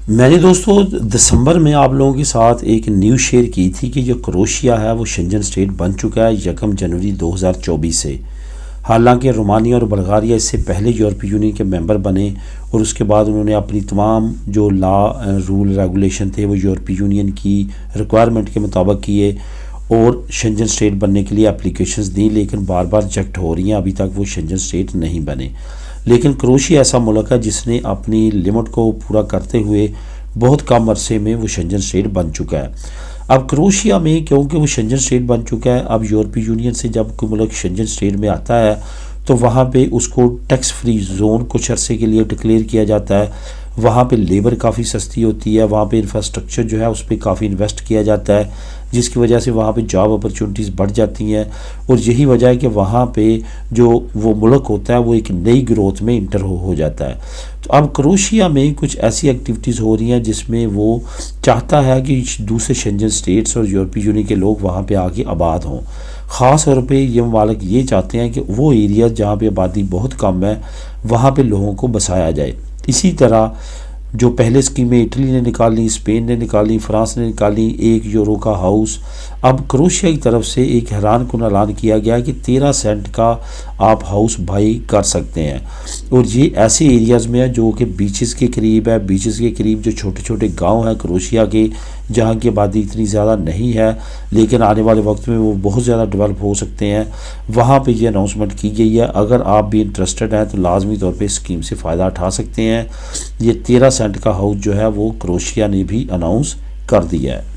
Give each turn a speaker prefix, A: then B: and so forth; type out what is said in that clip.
A: मैंने दोस्तों दिसंबर में आप लोगों के साथ एक न्यूज़ शेयर की थी कि जो क्रोएशिया है वो शेंजन स्टेट बन चुका है 1 जनवरी 2024 से। हालांकि रोमानिया और बल्गारिया इससे पहले यूरोपीय यूनियन के मेंबर बने और उसके बाद उन्होंने अपनी तमाम जो रूल रेगुलेशन थे वो यूरोपीय यूनियन की रिक्वायरमेंट के मुताबिक किए और शेंजन स्टेट बनने के लिए एप्लीकेशंस दी, लेकिन बार बार रिजेक्ट हो रही हैं। अभी तक वो शेंजन स्टेट नहीं बने। लेकिन क्रोएशिया ऐसा मुल्क है जिसने अपनी लिमिट को पूरा करते हुए बहुत कम अरसे में वो शेंजन स्टेट बन चुका है। अब क्रोएशिया में क्योंकि वो शेंजन स्टेट बन चुका है, अब यूरोपीय यूनियन से जब कोई मुल्क शेंजन स्टेट में आता है तो वहाँ पे उसको टैक्स फ्री जोन कुछ अरसे के लिए डिक्लेयर किया जाता है। वहाँ पे लेबर काफ़ी सस्ती होती है, वहाँ पे इंफ्रास्ट्रक्चर जो है उस पर काफ़ी इन्वेस्ट किया जाता है, जिसकी वजह से वहाँ पे जॉब अपॉर्चुनिटीज़ बढ़ जाती हैं। और यही वजह है कि वहाँ पे जो वो मुल्क होता है वो एक नई ग्रोथ में इंटर हो जाता है। तो अब क्रोएशिया में कुछ ऐसी एक्टिविटीज़ हो रही हैं जिसमें वो चाहता है कि दूसरे शेंजन स्टेट्स और यूरोपीय यूनियन के लोग वहाँ पे आके आबाद हों। ख़ास तौर पे ये ममालिक ये चाहते हैं कि वो एरिया जहाँ पे आबादी बहुत कम है वहाँ पे लोगों को बसाया जाए। इसी तरह जो पहले स्कीमें इटली ने निकाली, स्पेन ने निकाली, फ्रांस ने निकाली, 1 यूरो का हाउस, अब क्रोएशिया की तरफ से एक हैरानकुन ऐलान किया गया कि 13 सेंट का आप हाउस बाई कर सकते हैं। और ये ऐसे एरियाज़ में है जो कि बीचेस के करीब है, बीचेस के करीब जो छोटे छोटे गांव हैं क्रोएशिया के, जहाँ की आबादी इतनी ज़्यादा नहीं है लेकिन आने वाले वक्त में वो बहुत ज़्यादा डेवलप हो सकते हैं। वहाँ पे ये अनाउंसमेंट की गई है। अगर आप भी इंटरेस्टेड हैं तो लाजमी तौर पे इस स्कीम से फ़ायदा उठा सकते हैं। ये 13 सेंट का हाउस जो है वो क्रोएशिया ने भी अनाउंस कर दिया है।